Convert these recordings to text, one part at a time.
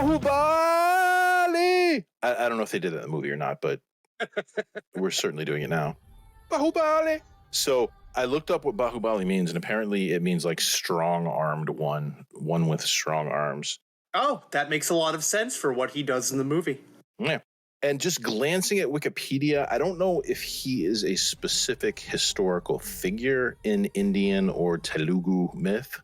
Bahubaali! I don't know if they did that in the movie or not, but we're certainly doing it now. Bahubaali! So I looked up what Bahubaali means, and apparently it means like strong-armed one with strong arms. Oh, that makes a lot of sense for what he does in the movie. Yeah. And just glancing at Wikipedia, I don't know if he is a specific historical figure in Indian or Telugu myth,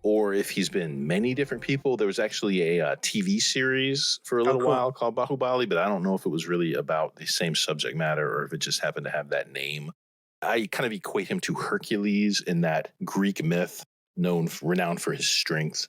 or if he's been many different people. There was actually a TV series for a little while called Bahubali, but I don't know if it was really about the same subject matter or if it just happened to have that name. I kind of equate him to Hercules in that Greek myth, renowned for his strength.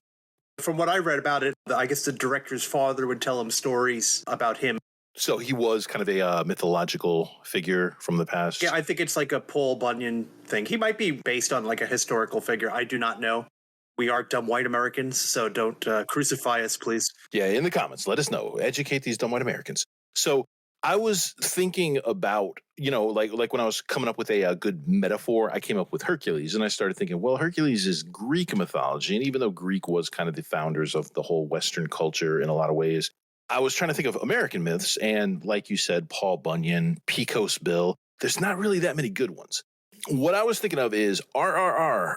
From what I read about it, I guess the director's father would tell him stories about him. So he was kind of a mythological figure from the past. Yeah, I think it's like a Paul Bunyan thing. He might be based on like a historical figure. I do not know. We are dumb white Americans, so don't crucify us, please. Yeah, in the comments, let us know. Educate these dumb white Americans. So I was thinking about, like when I was coming up with a good metaphor, I came up with Hercules, and I started thinking, well, Hercules is Greek mythology, and even though Greek was kind of the founders of the whole Western culture in a lot of ways, I was trying to think of American myths, and like you said, Paul Bunyan, Pecos Bill, there's not really that many good ones. What I was thinking of is RRR,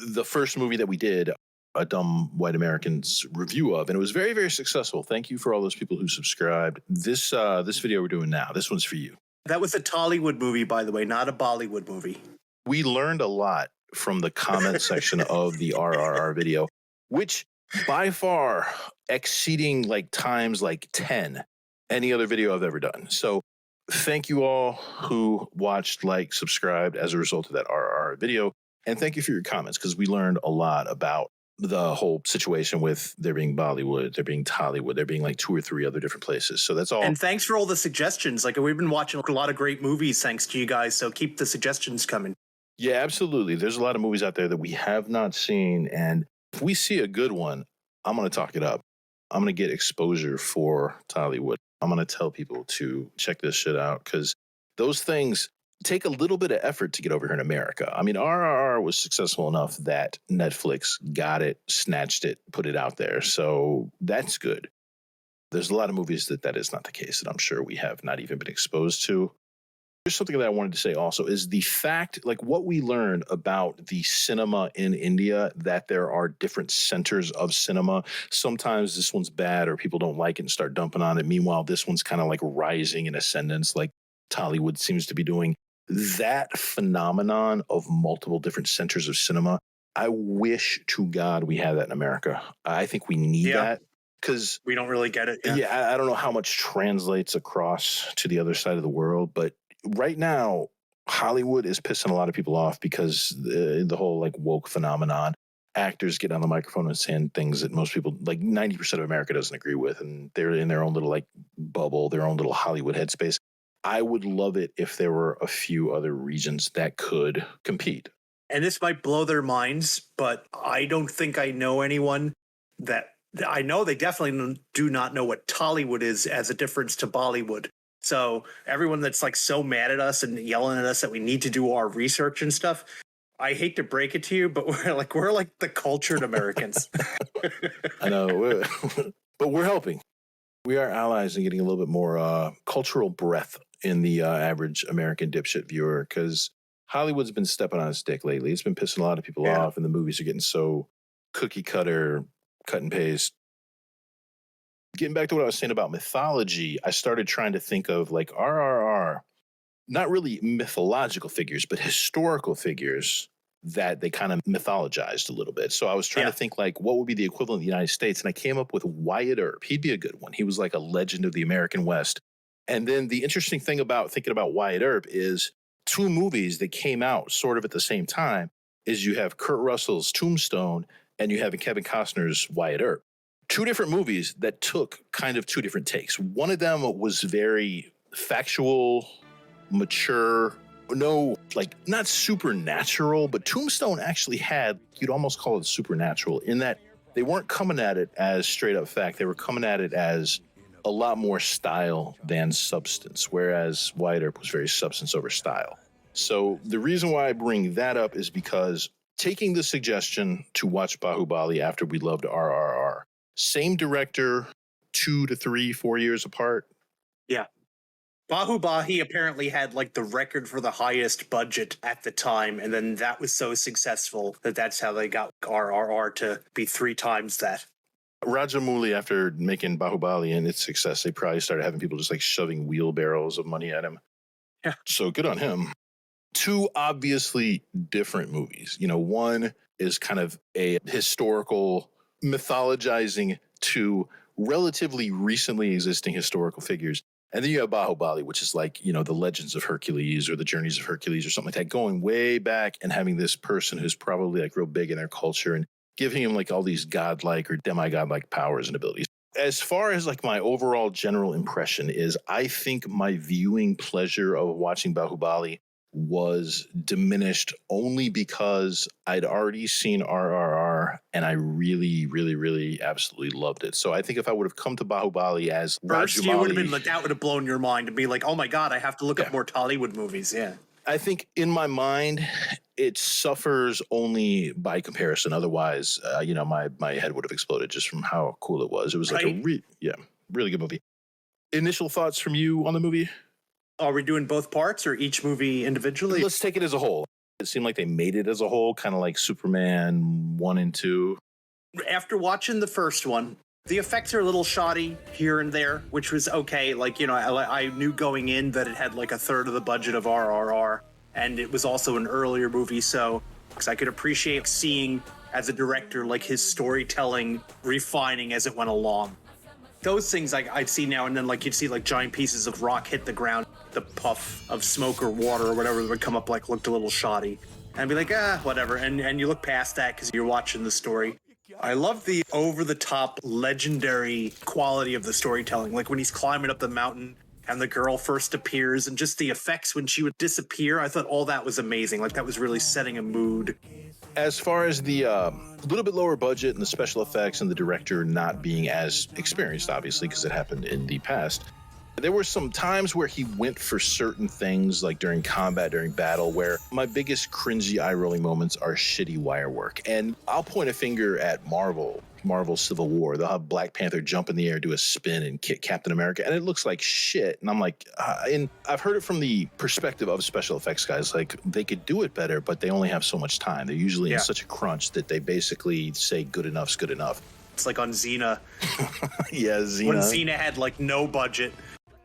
the first movie that we did a Dumb White Americans review of, and it was very, very successful. Thank you for all those people who subscribed. This video we're doing now, this one's for you. That was a Tollywood movie, by the way, not a Bollywood movie. We learned a lot from the comment section of the RRR video, which by far exceeding like times like 10 any other video I've ever done. So thank you all who watched, subscribed as a result of that RRR video. And thank you for your comments, because we learned a lot about the whole situation with there being Bollywood, there being Tollywood, there being like 2 or 3 other different places. So that's all. And thanks for all the suggestions. Like, we've been watching a lot of great movies thanks to you guys. So keep the suggestions coming. Yeah, absolutely. There's a lot of movies out there that we have not seen. And if we see a good one, I'm going to talk it up. I'm going to get exposure for Tollywood. I'm going to tell people to check this shit out, because those things take a little bit of effort to get over here in America. I mean, RRR was successful enough that Netflix got it, snatched it, put it out there. So that's good. There's a lot of movies that is not the case, that I'm sure we have not even been exposed to. There's something that I wanted to say also is the fact, what we learned about the cinema in India, that there are different centers of cinema. Sometimes this one's bad or people don't like it and start dumping on it. Meanwhile, this one's kind of like rising in ascendance, like Tollywood seems to be doing. That phenomenon of multiple different centers of cinema, I wish to God we had that in America. I think we need that, because we don't really get it. Yeah, I don't know how much translates across to the other side of the world, but right now, Hollywood is pissing a lot of people off because the whole woke phenomenon. Actors get on the microphone and saying things that most people, 90% of America doesn't agree with, and they're in their own little bubble, their own little Hollywood headspace. I would love it if there were a few other regions that could compete. And this might blow their minds, but I don't think I know anyone that I know. They definitely do not know what Tollywood is as a difference to Bollywood. So everyone that's so mad at us and yelling at us that we need to do our research and stuff, I hate to break it to you, but we're like the cultured Americans. I know, but we're helping. We are allies in getting a little bit more cultural breadth in the average American dipshit viewer, because Hollywood's been stepping on its dick lately. It's been pissing a lot of people off, and the movies are getting so cookie cutter, cut and paste. Getting back to what I was saying about mythology, I started trying to think of RRR, not really mythological figures, but historical figures that they kind of mythologized a little bit. So I was trying to think what would be the equivalent of the United States, and I came up with Wyatt Earp. He'd be a good one. He was like a legend of the American West. And then the interesting thing about thinking about Wyatt Earp is 2 movies that came out sort of at the same time is you have Kurt Russell's Tombstone and you have Kevin Costner's Wyatt Earp. 2 different movies that took kind of 2 different takes. One of them was very factual, mature, not supernatural, but Tombstone actually had, you'd almost call it supernatural, in that they weren't coming at it as straight up fact. They were coming at it as a lot more style than substance, whereas Wyatt Earp was very substance over style. So the reason why I bring that up is because taking the suggestion to watch Bahubali after we loved RRR, same director, 2 to 3, 4 years apart. Yeah. Bahubahi apparently had like the record for the highest budget at the time, and then that was so successful that that's how they got RRR to be 3 times that. Rajamouli, after making Bahubali and its success, they probably started having people just like shoving wheelbarrows of money at him. Yeah. So good on him. 2 obviously different movies. One is kind of a historical mythologizing to relatively recently existing historical figures. And then you have Bahubali, which is like, the legends of Hercules or the journeys of Hercules or something like that, going way back and having this person who's probably like real big in their culture and giving him like all these godlike or demigod-like powers and abilities. As far as like my overall general impression is, I think my viewing pleasure of watching Bahubali was diminished only because I'd already seen RRR and I really, really, really absolutely loved it. So I think if I would have come to Bahubali as First, Rajamouli, you would have been like, that would have blown your mind and be like, oh my God, I have to look up more Tollywood movies. Yeah. I think in my mind, it suffers only by comparison. Otherwise, my head would have exploded just from how cool it was. It was like really good movie. Initial thoughts from you on the movie? Are we doing both parts or each movie individually? Let's take it as a whole. It seemed like they made it as a whole, kind of like Superman 1 and 2. After watching the first one, the effects are a little shoddy here and there, which was okay. Like, I knew going in that it had like a third of the budget of RRR, and it was also an earlier movie, so because I could appreciate seeing as a director like his storytelling refining as it went along. Those things I'd see now and then, like you'd see like giant pieces of rock hit the ground, the puff of smoke or water or whatever that would come up like looked a little shoddy, and be like, whatever, and you look past that because you're watching the story. I love the over-the-top legendary quality of the storytelling, like when he's climbing up the mountain and the girl first appears and just the effects when she would disappear. I thought all that was amazing. Like that was really setting a mood. As far as the little bit lower budget and the special effects and the director not being as experienced, obviously, because it happened in the past, there were some times where he went for certain things, like during combat, during battle, where my biggest cringy eye-rolling moments are shitty wire work. And I'll point a finger at Marvel Civil War. They'll have Black Panther jump in the air, do a spin, and kick Captain America, and it looks like shit. And I'm like, and I've heard it from the perspective of special effects guys, like they could do it better, but they only have so much time. They're usually in such a crunch that they basically say good enough's good enough. It's like on Xena. Yeah, Xena. When Xena had like no budget.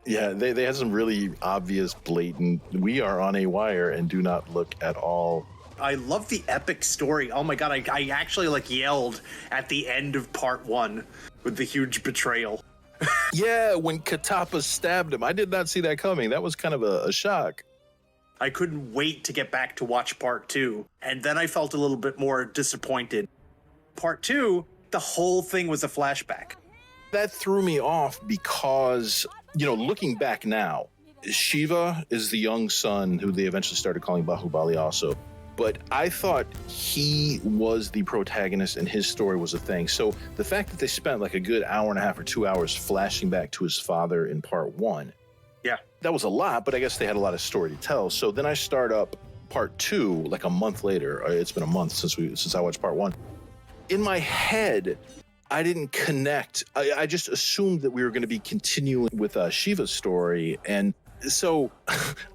Yeah, they had some really obvious, blatant, we are on a wire and do not look at all. I love the epic story. Oh my God, I actually like yelled at the end of part 1 with the huge betrayal. Yeah, when Katapa stabbed him. I did not see that coming. That was kind of a shock. I couldn't wait to get back to watch part 2. And then I felt a little bit more disappointed. Part 2, the whole thing was a flashback. That threw me off because, looking back now, Shiva is the young son who they eventually started calling Bahubali also. But I thought he was the protagonist and his story was a thing. So the fact that they spent like a good hour and a half or 2 hours flashing back to his father in part 1, that was a lot, but I guess they had a lot of story to tell. So then I start up part 2 like a month later. It's been a month since I watched part 1. In my head, I didn't connect. I just assumed that we were going to be continuing with Shiva's story. And so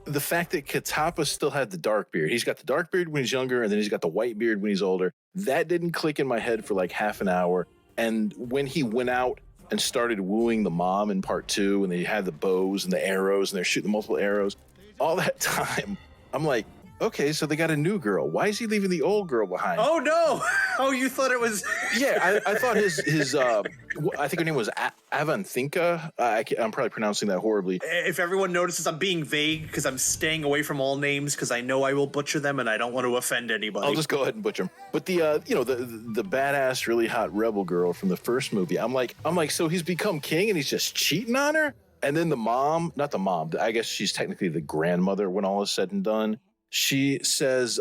the fact that Katapa still had the dark beard, he's got the dark beard when he's younger, and then he's got the white beard when he's older. That didn't click in my head for like half an hour. And when he went out and started wooing the mom in part 2, and they had the bows and the arrows, and they're shooting multiple arrows, all that time, I'm like, okay, so they got a new girl. Why is he leaving the old girl behind? Oh, no. Oh, you thought it was... Yeah, I thought his I think her name was Avanthinka. I'm probably pronouncing that horribly. If everyone notices, I'm being vague because I'm staying away from all names because I know I will butcher them and I don't want to offend anybody. I'll just go ahead and butcher them. But the badass, really hot rebel girl from the first movie, I'm like, so he's become king and he's just cheating on her? And then the mom, not the mom, I guess she's technically the grandmother when all is said and done. She says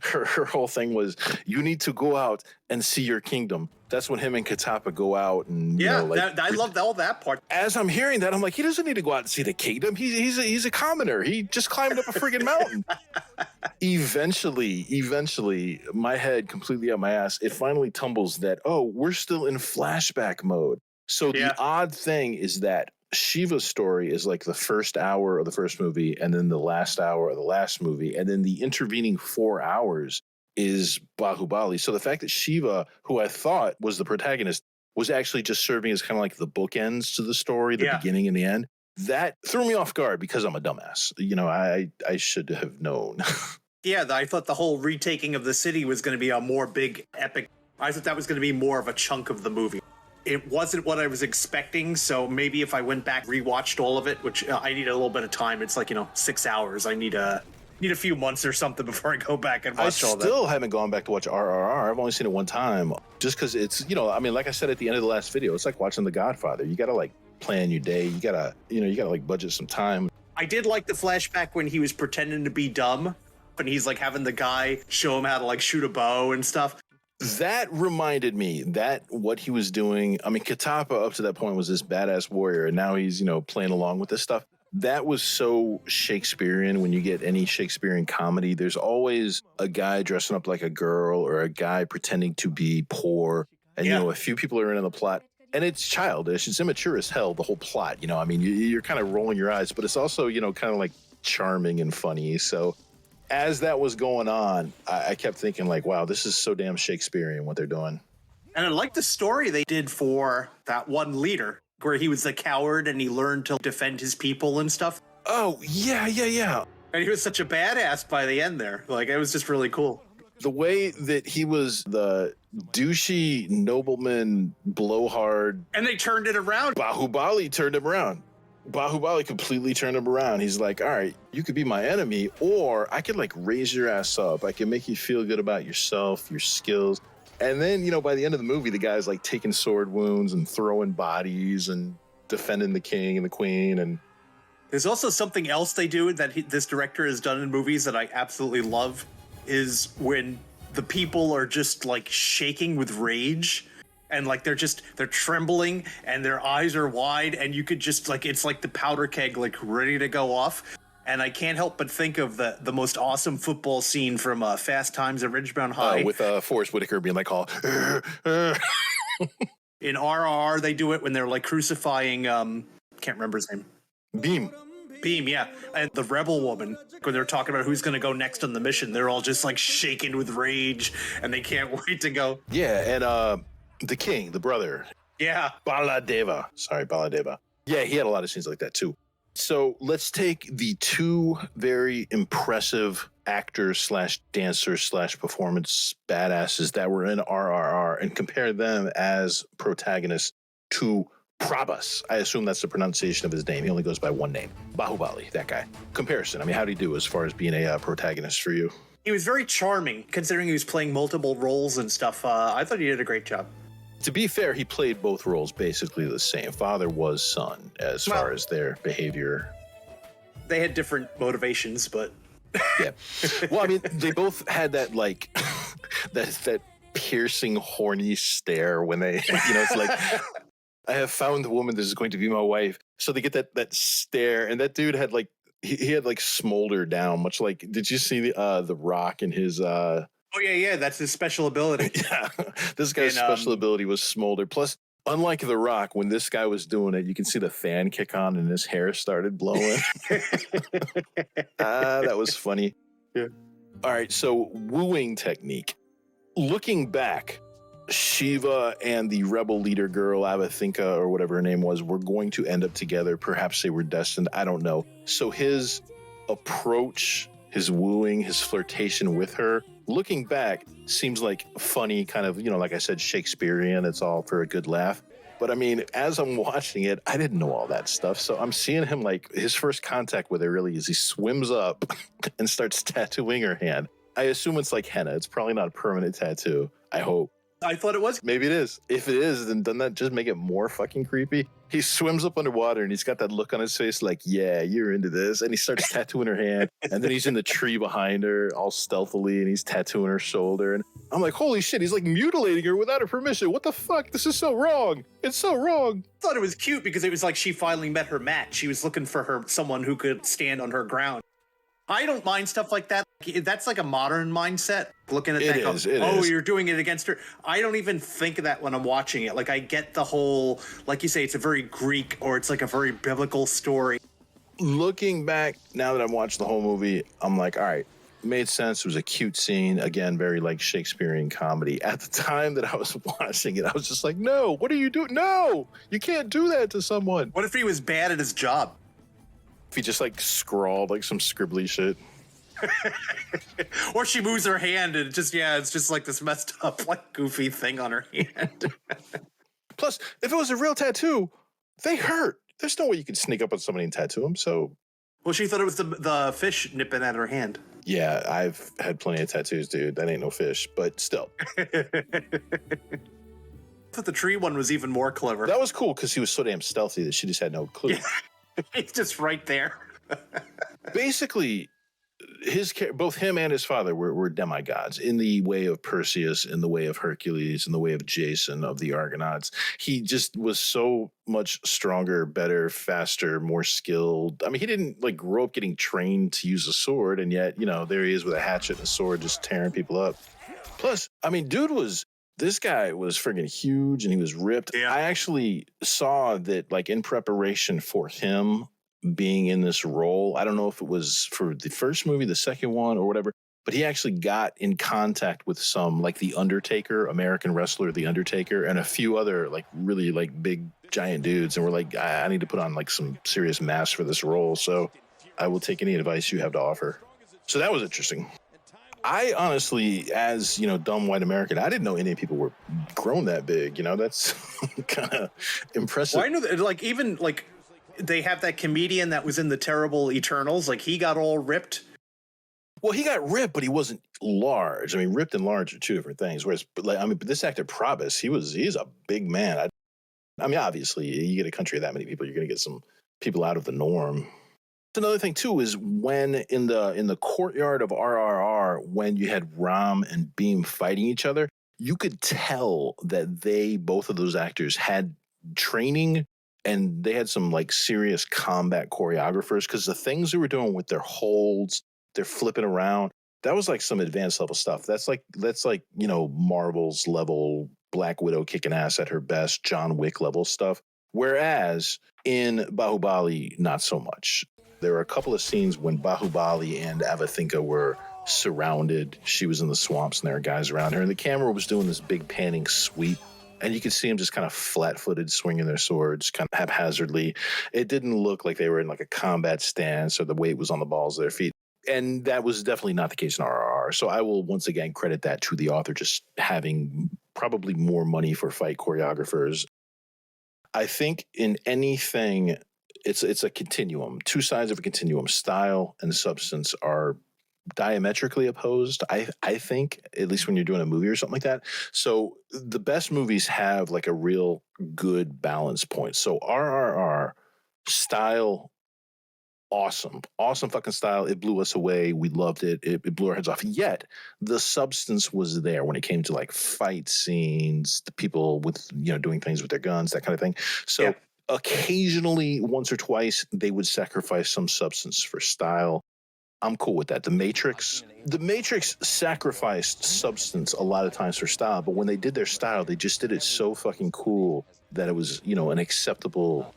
her whole thing was, you need to go out and see your kingdom. That's when him and Katapa go out and I loved all that part. As I'm hearing that, I'm like, he doesn't need to go out and see the kingdom. He's a commoner. He just climbed up a friggin' mountain. Eventually, my head completely up my ass. It finally tumbles that, we're still in flashback mode. So Yeah. the odd thing is that Shiva's story is like the first hour of the first movie and then the last hour of the last movie. And then the intervening 4 hours is Bahubali. So the fact that Shiva, who I thought was the protagonist, was actually just serving as kind of like the bookends to the story, the Yeah. beginning and the end, that threw me off guard because I'm a dumbass. I should have known. Yeah, I thought the whole retaking of the city was going to be a more big epic. I thought that was going to be more of a chunk of the movie. It wasn't what I was expecting, so maybe if I went back, rewatched all of it, which I need a little bit of time. It's like 6 hours. I need a few months or something before I go back and watch all that. I still haven't gone back to watch RRR. I've only seen it one time, just because it's like I said at the end of the last video, it's like watching The Godfather. You got to like plan your day. You gotta like budget some time. I did like the flashback when he was pretending to be dumb, and he's like having the guy show him how to like shoot a bow and stuff. That reminded me that what he was doing. I mean, Katapa up to that point was this badass warrior, and now he's playing along with this stuff. That was so Shakespearean. When you get any Shakespearean comedy, there's always a guy dressing up like a girl or a guy pretending to be poor, and a few people are in the plot. And it's childish. It's immature as hell, the whole plot. You're kind of rolling your eyes, but it's also, kind of like charming and funny. So as that was going on, I kept thinking like, wow, this is so damn Shakespearean what they're doing. And I like the story they did for that one leader where he was a coward and he learned to defend his people and stuff. Oh, yeah. And he was such a badass by the end there. Like, it was just really cool. The way that he was the douchey nobleman blowhard. And they turned it around. Bahubali turned him around. Bahubali completely turned him around. He's like, all right, you could be my enemy, or I could like raise your ass up. I can make you feel good about yourself, your skills. And then, by the end of the movie, the guy's like taking sword wounds and throwing bodies and defending the king and the queen. And there's also something else they do that this director has done in movies that I absolutely love, is when the people are just like shaking with rage. And like they're trembling and their eyes are wide, and you could just like, it's like the powder keg like ready to go off. And I can't help but think of the most awesome football scene from Fast Times at Ridgemount High. With Forrest Whitaker being like all in RRR, they do it when they're like crucifying can't remember his name. Beam, yeah. And the rebel woman, when they're talking about who's going to go next on the mission, they're all just like shaking with rage and they can't wait to go. Yeah, and the king, the brother. Yeah. Baladeva. Yeah, he had a lot of scenes like that too. So let's take the two very impressive actors / dancers / performance badasses that were in RRR and compare them as protagonists to Prahbas. I assume that's the pronunciation of his name. He only goes by one name. Bahubali, that guy. Comparison. I mean, how'd he do as far as being a protagonist for you? He was very charming, considering he was playing multiple roles and stuff. I thought he did a great job. To be fair, he played both roles basically the same. Father was son as far as their behavior. They had different motivations, but yeah. Well, I mean, they both had that like that piercing, horny stare when they, it's like, I have found the woman that is going to be my wife. So they get that stare, and that dude had like he had like smoldered down, much like. Did you see the Rock and his? Oh yeah, that's his special ability. Yeah, this guy's special ability was smolder. Plus, unlike The Rock, when this guy was doing it, you can see the fan kick on and his hair started blowing. That was funny. Yeah. All right, so wooing technique. Looking back, Shiva and the rebel leader girl, Avathinka, or whatever her name was, were going to end up together. Perhaps they were destined. I don't know. So his approach, his wooing, his flirtation with her, looking back, seems like funny, kind of, like I said, Shakespearean. It's all for a good laugh. But I mean, as I'm watching it, I didn't know all that stuff. So I'm seeing him like his first contact with her really is he swims up and starts tattooing her hand. I assume it's like henna. It's probably not a permanent tattoo. I hope. I thought it was. Maybe it is. If it is, then doesn't that just make it more fucking creepy? He swims up underwater and he's got that look on his face like, yeah, you're into this. And he starts tattooing her hand. And then he's in the tree behind her all stealthily and he's tattooing her shoulder. And I'm like, holy shit, he's like mutilating her without her permission. What the fuck? This is so wrong. It's so wrong. I thought it was cute because it was like she finally met her match. She was looking for someone who could stand on her ground. I don't mind stuff like that. That's like a modern mindset. Looking at It that, is, it oh, is. you're doing it against her. I don't even think of that when I'm watching it. Like I get the whole, like you say, it's a very Greek or it's like a very biblical story. Looking back, now that I've watched the whole movie, I'm like, all right, made sense. It was a cute scene. Again, very like Shakespearean comedy. At the time that I was watching it, I was just like, no, what are you doing? No, you can't do that to someone. What if he was bad at his job? If he just like scrawled like some scribbly shit. Or she moves her hand and it's just like this messed up, like goofy thing on her hand. Plus, if it was a real tattoo, they hurt. There's no way you could sneak up on somebody and tattoo them. So, Well, she thought it was the fish nipping at her hand. yeah, I've had plenty of tattoos, dude. That ain't no fish, but still. I thought the tree one was even more clever. That was cool because he was so damn stealthy that she just had no clue. Yeah. It's just right there. Basically, both him and his father were demigods in the way of Perseus, in the way of Hercules, in the way of Jason of the Argonauts. He just was so much stronger, better, faster, more skilled. I mean, he didn't like grow up getting trained to use a sword, and yet, there he is with a hatchet and a sword just tearing people up. Plus, I mean, this guy was friggin' huge and he was ripped. Yeah. I actually saw that like in preparation for him being in this role, I don't know if it was for the first movie, the second one or whatever, but he actually got in contact with some like the Undertaker, American wrestler, the Undertaker, and a few other like really like big giant dudes. And we're like, I need to put on like some serious mass for this role. So I will take any advice you have to offer. So that was interesting. I honestly, as dumb white American, I didn't know any people were grown that big. That's kind of impressive. Well, I know that, like, even like they have that comedian that was in the Terrible Eternals. Like he got all ripped. Well, he got ripped, but he wasn't large. I mean, ripped and large are two different things. Whereas, this actor Prahbas, he's a big man. I mean, obviously, you get a country of that many people, you're going to get some people out of the norm. Another thing too is when in the courtyard of RRR, when you had Ram and Beam fighting each other, you could tell that both of those actors had training and they had some like serious combat choreographers, because the things they were doing with their holds, they're flipping around, that was like some advanced level stuff. That's like Marvel's level, Black Widow kicking ass at her best, John Wick level stuff. Whereas in Bahubaali, not so much. There were a couple of scenes when Bahubaali and Avathinka were surrounded. She was in the swamps and there were guys around her, and the camera was doing this big panning sweep, and you could see them just kind of flat-footed swinging their swords kind of haphazardly. It didn't look like they were in like a combat stance or the weight was on the balls of their feet. And that was definitely not the case in RRR. So I will once again credit that to the author just having probably more money for fight choreographers. I think in anything, it's a continuum. Two sides of a continuum. Style and substance are diametrically opposed, I think, at least when you're doing a movie or something like that. So the best movies have like a real good balance point. So RRR, style, awesome fucking style. It blew us away. We loved it. It blew our heads off. Yet the substance was there when it came to like fight scenes, the people with doing things with their guns, that kind of thing. So occasionally, once or twice, they would sacrifice some substance for style. I'm cool with that. The Matrix sacrificed substance a lot of times for style, but when they did their style, they just did it so fucking cool that it was, an acceptable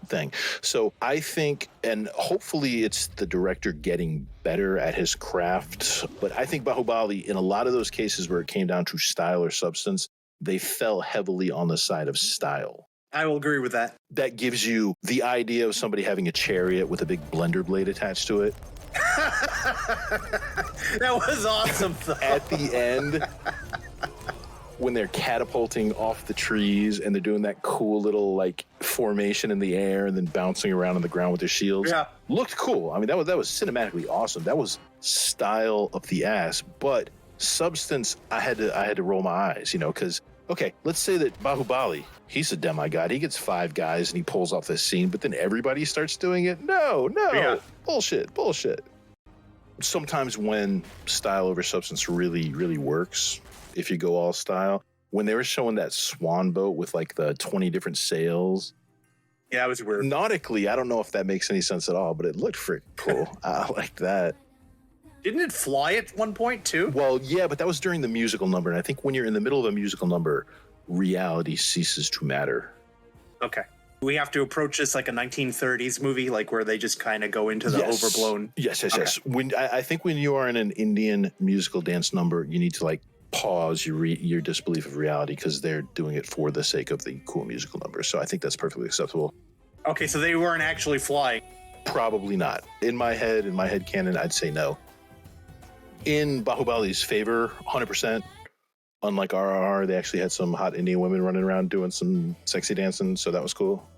thing. So I think, and hopefully it's the director getting better at his craft, but I think Bahubaali, in a lot of those cases where it came down to style or substance, they fell heavily on the side of style. I will agree with that. That gives you the idea of somebody having a chariot with a big blender blade attached to it. That was awesome, though. At the end, when they're catapulting off the trees and they're doing that cool little like formation in the air and then bouncing around on the ground with their shields. Yeah. Looked cool. I mean, that was cinematically awesome. That was style of the ass. But substance, I had to roll my eyes, because okay, let's say that Bahubaali, he's a demigod. He gets 5 guys and he pulls off this scene, but then everybody starts doing it. No. Yeah. Bullshit. Sometimes when style over substance really, really works, if you go all style, when they were showing that swan boat with like the 20 different sails. Yeah, it was weird. Nautically, I don't know if that makes any sense at all, but it looked freaking cool. I like that. Didn't it fly at one point too? Well, yeah, but that was during the musical number. And I think when you're in the middle of a musical number, reality ceases to matter. Okay. We have to approach this like a 1930s movie, like where they just kind of go into the overblown. Yes. When I think when you are in an Indian musical dance number, you need to like pause your disbelief of reality because they're doing it for the sake of the cool musical number. So I think that's perfectly acceptable. Okay, so they weren't actually flying. Probably not. In my head canon, I'd say no. In Bahubali's favor, 100%. Unlike RRR, they actually had some hot Indian women running around doing some sexy dancing, so that was cool.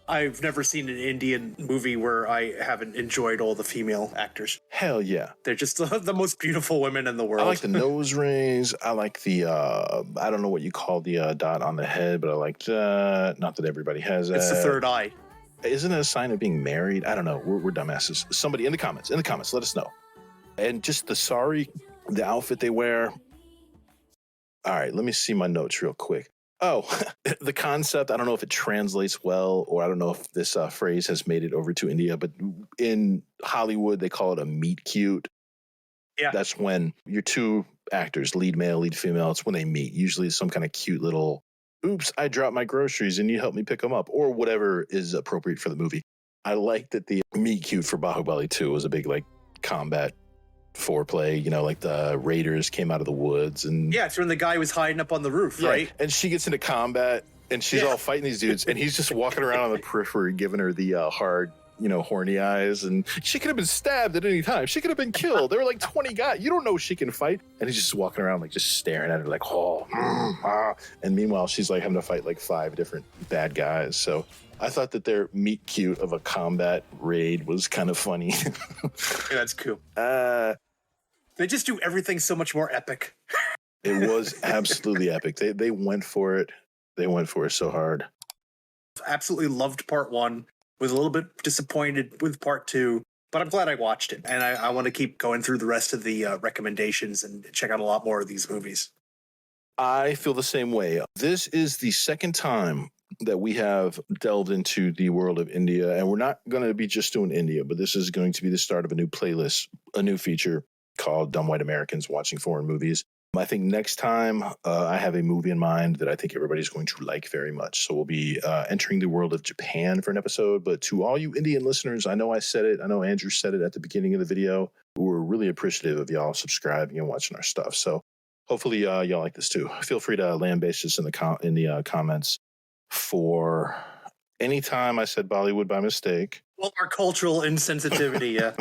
I've never seen an Indian movie where I haven't enjoyed all the female actors. Hell yeah. They're just the most beautiful women in the world. I like the nose rings. I like the, I don't know what you call the dot on the head, but I like that. Not that everybody has that. It's the third eye. Isn't it a sign of being married? I don't know. We're dumbasses. Somebody in the comments, let us know. And just the outfit they wear. All right, let me see my notes real quick. Oh, the concept, I don't know if it translates well, or I don't know if this phrase has made it over to India, but in Hollywood, they call it a meet cute. Yeah. That's when your two actors, lead male, lead female, it's when they meet. Usually it's some kind of cute little, oops, I dropped my groceries and you help me pick them up, or whatever is appropriate for the movie. I like that the meet cute for Baahubali 2 was a big like combat foreplay, like the raiders came out of the woods and it's when the guy was hiding up on the roof, right? And she gets into combat and she's all fighting these dudes and he's just walking around on the periphery giving her the hard horny eyes, and she could have been stabbed at any time. She could have been killed. There were like 20 guys. You don't know she can fight, and he's just walking around like just staring at her like and meanwhile she's like having to fight like 5 different bad guys. So I thought that their meet cute of a combat raid was kind of funny. That's cool. They just do everything so much more epic. It was absolutely epic. They went for it. They went for it so hard. Absolutely loved part 1. Was a little bit disappointed with part 2, but I'm glad I watched it. And I want to keep going through the rest of the recommendations and check out a lot more of these movies. I feel the same way. This is the second time that we have delved into the world of India, and we're not going to be just doing India, but this is going to be the start of a new playlist, a new feature called Dumb White Americans Watching Foreign Movies. I think next time I have a movie in mind that I think everybody's going to like very much. So we'll be entering the world of Japan for an episode. But to all you Indian listeners, I know I said it. I know Andrew said it at the beginning of the video. We're really appreciative of y'all subscribing and watching our stuff. So hopefully y'all like this too. Feel free to lambaste us in the comments for any time I said Bollywood by mistake. Well, our cultural insensitivity, yeah.